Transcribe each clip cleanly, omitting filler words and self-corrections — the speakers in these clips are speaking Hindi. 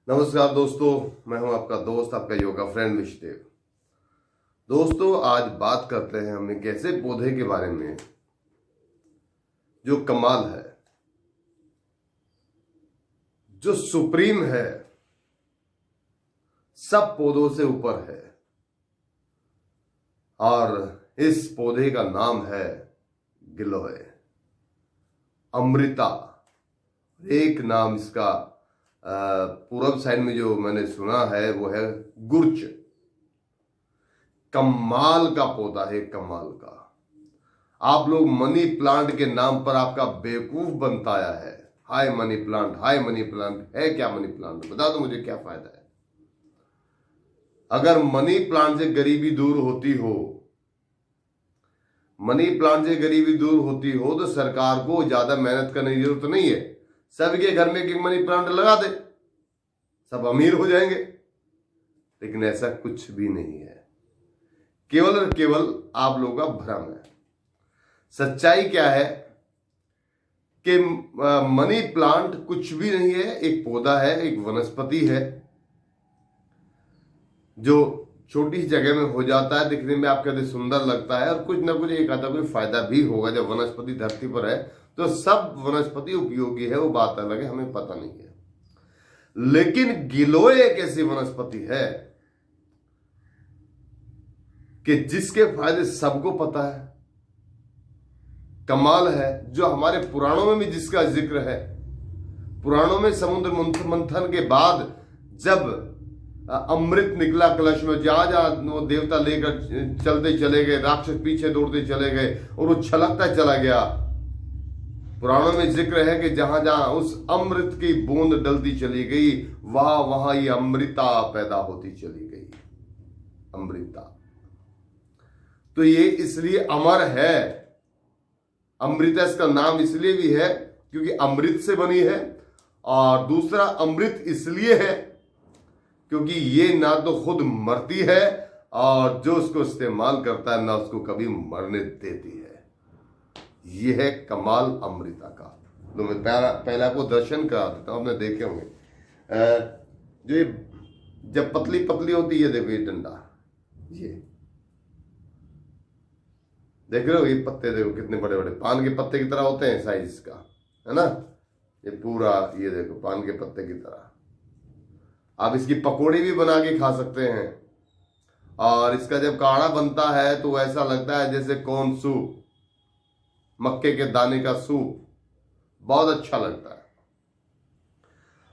नमस्कार दोस्तों, मैं हूं आपका दोस्त, आपका योगा फ्रेंड विष्णु। दोस्तों, आज बात करते हैं हम एक ऐसे पौधे के बारे में जो कमाल है, जो सुप्रीम है, सब पौधों से ऊपर है। और इस पौधे का नाम है गिलोय, अमृता। एक नाम इसका पूरब साइड में जो मैंने सुना है वो है गुर्च। कमाल का पौधा है, कमाल का। आप लोग मनी प्लांट के नाम पर आपका बेवकूफ बनता आया है। हाय मनी प्लांट, हाय मनी प्लांट। है क्या मनी प्लांट? बता दो मुझे, क्या फायदा है? अगर मनी प्लांट से गरीबी दूर होती हो, मनी प्लांट से गरीबी दूर होती हो तो सरकार को ज्यादा मेहनत करने की जरूरत नहीं है। सबके घर में एक मनी प्लांट लगा दे, सब अमीर हो जाएंगे। लेकिन ऐसा कुछ भी नहीं है, केवल और केवल आप लोगों का भ्रम है। सच्चाई क्या है कि मनी प्लांट कुछ भी नहीं है, एक पौधा है, एक वनस्पति है जो छोटी सी जगह में हो जाता है, दिखने में आपके लिए सुंदर लगता है और कुछ ना कुछ एक आधा कोई फायदा भी होगा। जब वनस्पति धरती पर है तो सब वनस्पति उपयोगी है, वो बात अलग है, हमें पता नहीं है। लेकिन गिलोय एक ऐसी वनस्पति है कि जिसके फायदे सबको पता है। कमाल है, जो हमारे पुराणों में भी जिसका जिक्र है। पुराणों में समुद्र मंथन के बाद जब अमृत निकला कलश में, जहां जहां वो देवता लेकर चलते चले गए, राक्षस पीछे दौड़ते चले गए और वो छलकता चला गया। पुराणों में जिक्र है कि जहां जहां उस अमृत की बूंद डलती चली गई, वहां वहां ये अमृता पैदा होती चली गई। अमृता तो ये इसलिए अमर है। अमृता इसका नाम इसलिए भी है क्योंकि अमृत से बनी है, और दूसरा अमृत इसलिए है क्योंकि ये ना तो खुद मरती है और जो उसको इस्तेमाल करता है ना उसको कभी मरने देती है। यह है कमाल अमृता का। तो मैं पहला को दर्शन करा देता हूं, आपने देखे होंगे। जो ये जब पतली पतली होती है, देखो ये डंडा, ये देख रहे हो, ये पत्ते देखो कितने बड़े बड़े पान के पत्ते की तरह होते हैं साइज का, है ना। ये पूरा ये देखो पान के पत्ते की तरह। आप इसकी पकौड़ी भी बना के खा सकते हैं, और इसका जब काढ़ा बनता है तो ऐसा लगता है जैसे कॉर्न सूप, मक्के के दाने का सूप, बहुत अच्छा लगता है।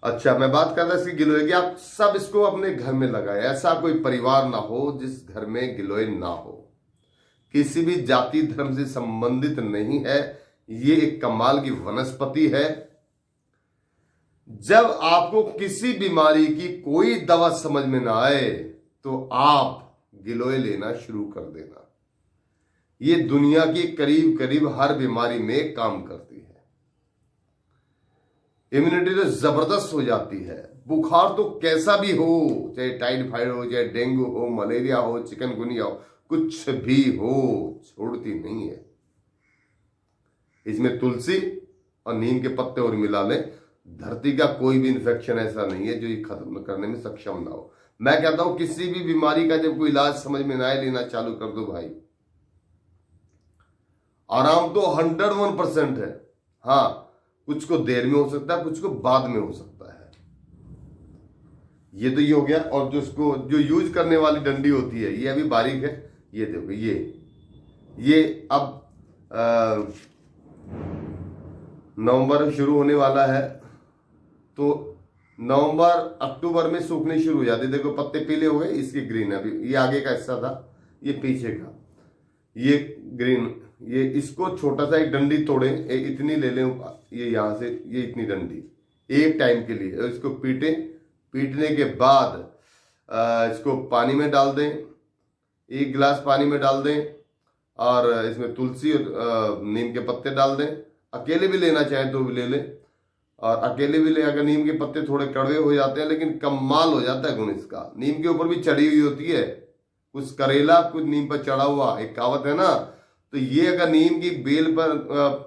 अच्छा, मैं बात कर रहा इसकी गिलोय की। आप सब इसको अपने घर में लगाए। ऐसा कोई परिवार ना हो जिस घर में गिलोय ना हो। किसी भी जाति धर्म से संबंधित नहीं है, ये एक कमाल की वनस्पति है। जब आपको किसी बीमारी की कोई दवा समझ में ना आए तो आप गिलोय लेना शुरू कर देना। ये दुनिया की करीब करीब हर बीमारी में काम करती है। इम्यूनिटी तो जबरदस्त हो जाती है। बुखार तो कैसा भी हो, चाहे टाइफाइड हो, चाहे डेंगू हो, मलेरिया हो, चिकनगुनिया हो, कुछ भी हो, छोड़ती नहीं है। इसमें तुलसी और नीम के पत्ते और मिला लें, धरती का कोई भी इन्फेक्शन ऐसा नहीं है जो ये खत्म करने में सक्षम ना हो। मैं कहता हूं किसी भी बीमारी का जब कोई इलाज समझ में ना आए, लेना चालू कर दो भाई। आराम तो 101% है। हाँ, कुछ को देर में हो सकता है, कुछ को बाद में हो सकता है। ये तो ये हो गया। और जो उसको जो यूज करने वाली डंडी होती है, ये अभी बारीक है। ये देखो, ये अब नवंबर शुरू होने वाला है तो नवंबर अक्टूबर में सूखने शुरू हो जाती। देखो पत्ते पीले हो गए, इसके ग्रीन है। अभी ये आगे का हिस्सा था, ये पीछे का, ये ग्रीन। ये इसको छोटा सा एक डंडी तोड़े, इतनी ले लें, ये यहां से ये इतनी डंडी एक टाइम के लिए। इसको पीटने के बाद इसको पानी में डाल दें, 1 गिलास पानी में डाल दें, और इसमें तुलसी और नीम के पत्ते डाल दें। अकेले भी लेना चाहें तो भी ले लें, और अकेले भी ले। अगर नीम के पत्ते थोड़े कड़वे हो जाते हैं, लेकिन कमाल हो जाता है गुण इसका। नीम के ऊपर भी चढ़ी हुई होती है, कुछ करेला कुछ नीम पर चढ़ा हुआ, एक कहावत है ना। तो ये अगर नीम की बेल पर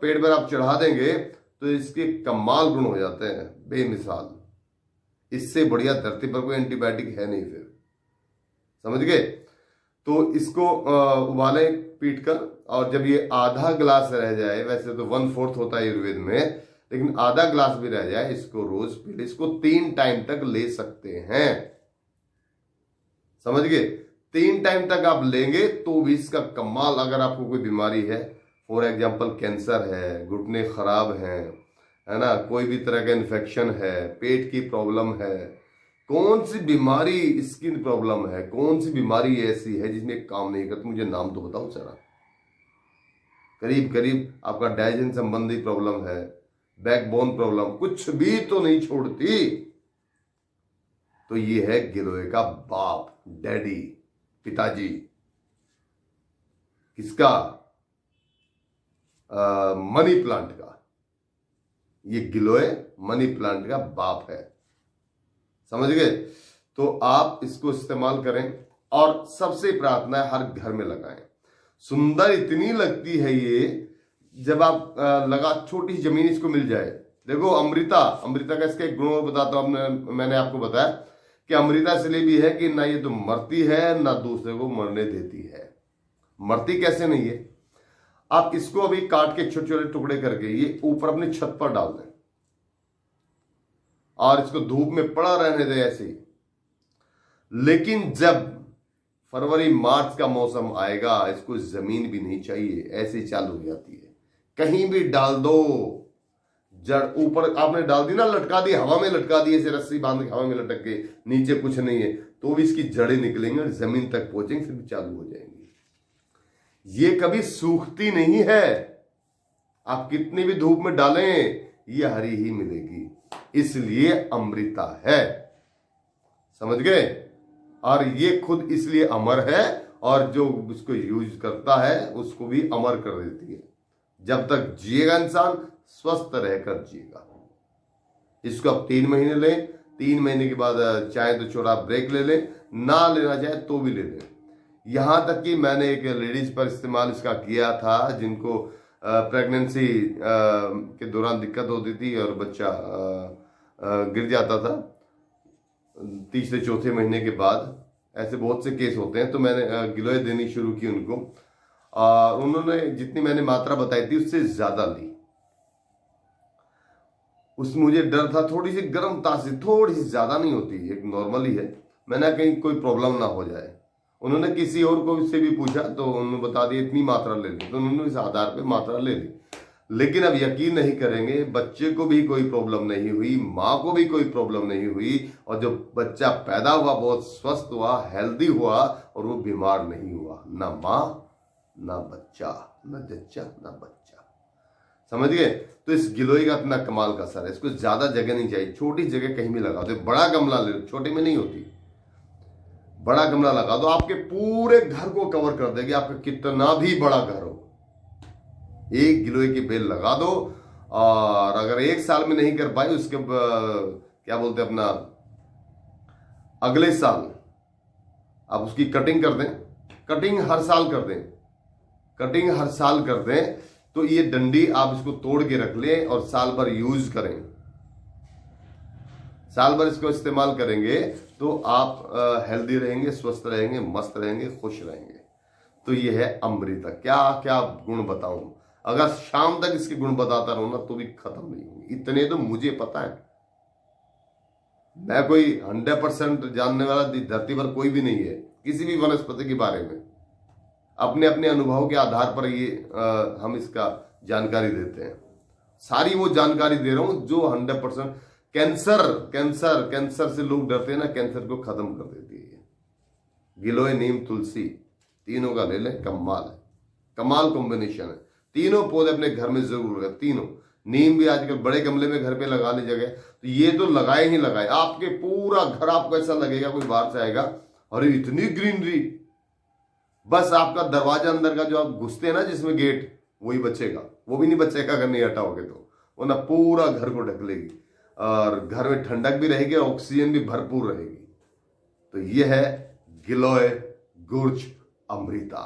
पेड़ पर आप चढ़ा देंगे तो इसके कमाल गुण हो जाते हैं, बेमिसाल। इससे बढ़िया धरती पर कोई एंटीबायोटिक है नहीं फिर, समझ गए। तो इसको उबालें पीट कर, और जब ये आधा गिलास रह जाए, वैसे तो 1/4 होता है आयुर्वेद में, लेकिन आधा गिलास भी रह जाए, इसको रोज पी ले। इसको 3 टाइम तक ले सकते हैं, समझ गए। 3 टाइम तक आप लेंगे तो भी इसका कमाल। अगर आपको कोई बीमारी है, फॉर एग्जाम्पल कैंसर है, घुटने खराब हैं, है ना, कोई भी तरह का इन्फेक्शन है, पेट की प्रॉब्लम है, कौन सी बीमारी, स्किन प्रॉब्लम है, कौन सी बीमारी ऐसी है जिसमें काम नहीं करती, मुझे नाम तो बताओ जरा। करीब करीब आपका डाइजेशन संबंधी प्रॉब्लम है, बैकबोन प्रॉब्लम, कुछ भी तो नहीं छोड़ती। तो ये है गिलोय का बाप, डैडी, पिताजी। किसका? मनी प्लांट का। ये गिलोय मनी प्लांट का बाप है, समझ गए। तो आप इसको इस्तेमाल करें, और सबसे प्रार्थना है हर घर में लगाएं। सुंदर इतनी लगती है ये, जब आप लगा, छोटी सी जमीन इसको मिल जाए। देखो अमृता का इसका एक गुण बताता हूं। मैंने आपको बताया कि अमृता इसलिए भी है कि ना ये तो मरती है, ना दूसरे को मरने देती है। मरती कैसे नहीं है? आप इसको अभी काट के छोटे छोटे टुकड़े करके ये ऊपर अपनी छत पर डाल दें, और इसको धूप में पड़ा रहने दें ऐसे ही। लेकिन जब फरवरी मार्च का मौसम आएगा, इसको जमीन भी नहीं चाहिए, ऐसे ही चालू हो जाती है। कहीं भी डाल दो, जड़ ऊपर आपने डाल दी ना, लटका दी, हवा में लटका दी, ऐसे रस्सी बांध के हवा में लटक के, नीचे कुछ नहीं है, तो भी इसकी जड़ें निकलेंगे और जमीन तक पहुंचेंगे, फिर भी चालू हो जाएंगी। ये कभी सूखती नहीं है। आप कितनी भी धूप में डालें, ये हरी ही मिलेगी। इसलिए अमृता है, समझ गए। और ये खुद इसलिए अमर है, और जो उसको यूज करता है उसको भी अमर कर देती है। जब तक जिएगा इंसान, स्वस्थ रहकर जिएगा। इसको आप 3 महीने लें, 3 महीने के बाद चाहे तो छोटा ब्रेक ले लें, ना लेना चाहे तो भी ले लें। यहां तक कि मैंने एक लेडीज पर इस्तेमाल इसका किया था, जिनको प्रेगनेंसी के दौरान दिक्कत होती थी और बच्चा गिर जाता था 3 से 4 महीने के बाद। ऐसे बहुत से केस होते हैं। तो मैंने गिलोय देनी शुरू की उनको, और उन्होंने जितनी मैंने मात्रा बताई थी उससे ज्यादा ली। उसमें मुझे डर था थोड़ी सी गर्म तासी, थोड़ी सी ज्यादा नहीं होती, एक नॉर्मल ही है। मैंने कहीं कोई प्रॉब्लम ना हो जाए। उन्होंने किसी और को इससे भी पूछा तो उन्होंने बता दिया इतनी मात्रा ले ली, तो उन्होंने इस आधार पे मात्रा ले ली। लेकिन अब यकीन नहीं करेंगे, बच्चे को भी कोई प्रॉब्लम नहीं हुई, माँ को भी कोई प्रॉब्लम नहीं हुई, और जो बच्चा पैदा हुआ बहुत स्वस्थ हुआ, हेल्दी हुआ, और वो बीमार नहीं हुआ। ना माँ, ना बच्चा, ना जच्चा, ना बच्चा, समझ गए। तो इस गिलोय का इतना कमाल का असर है। इसको ज्यादा जगह नहीं चाहिए, छोटी जगह कहीं भी लगा दो। बड़ा गमला ले लो, छोटे में नहीं होती, बड़ा गमला लगा दो, आपके पूरे घर को कवर कर देगी, आपका कितना भी बड़ा घर हो। एक गिलोय की बेल लगा दो, और अगर 1 साल में नहीं कर पाए, उसके क्या बोलते हैं अपना, अगले साल आप उसकी कटिंग कर दें। कटिंग हर साल कर दें, कटिंग हर साल कर दें। तो ये डंडी आप इसको तोड़ के रख लें और साल भर यूज करें। साल भर इसको इस्तेमाल करेंगे तो आप हेल्दी रहेंगे, स्वस्थ रहेंगे, मस्त रहेंगे, खुश रहेंगे। तो ये है अमृता। क्या क्या गुण बताऊं, अगर शाम तक इसके गुण बताता रहूं ना तो भी खत्म नहीं होंगे। इतने तो मुझे पता है। मैं कोई 100% जानने वाला धरती पर कोई भी नहीं है किसी भी वनस्पति के बारे में। अपने अपने अनुभव के आधार पर ये हम इसका जानकारी देते हैं। सारी वो जानकारी दे रहा हूं जो 100%। कैंसर से लोग डरते हैं ना, कैंसर को खत्म कर देती है। गिलोय, नीम, तुलसी, तीनों का ले लें, कमाल है, कमाल कॉम्बिनेशन है। तीनों पौधे अपने घर में जरूर लगा, तीनों। नीम भी आजकल बड़े गमले में घर पे लगाने जगह, तो ये तो लगाए ही लगाए। आपके पूरा घर आपको ऐसा लगेगा कोई बाहर से आएगा, अरे इतनी ग्रीनरी। बस आपका दरवाजा अंदर का जो आप घुसते हैं ना, जिसमें गेट, वही बचेगा, वो भी नहीं बचेगा अगर नहीं हटाओगे तो। वो ना पूरा घर को ढक लेगी, और घर में ठंडक भी रहेगी और ऑक्सीजन भी भरपूर रहेगी। तो ये है गिलोय गुर्ज अमृता।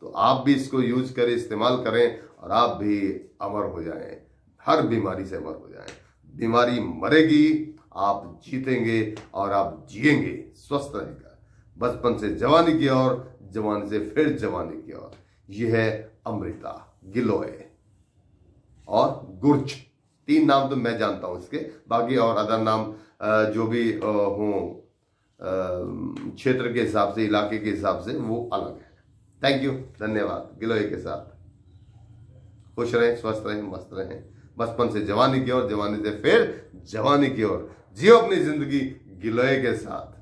तो आप भी इसको यूज करें, इस्तेमाल करें, और आप भी अमर हो जाएं, हर बीमारी से अमर हो जाएं। बीमारी मरेगी, आप जीतेंगे और आप जिएंगे, स्वस्थ रहेगा। बचपन से जवानी की ओर, जवानी से फिर जवानी की ओर। यह है अमृता, गिलोय और गुर्च। 3 नाम तो मैं जानता हूं इसके, बाकी और अदर नाम जो भी हों क्षेत्र के हिसाब से, इलाके के हिसाब से, वो अलग है। थैंक यू, धन्यवाद। गिलोय के साथ खुश रहें, स्वस्थ रहें, मस्त रहें। बचपन से जवानी की ओर, जवानी से फिर जवानी की ओर। जियो अपनी जिंदगी गिलोय के साथ।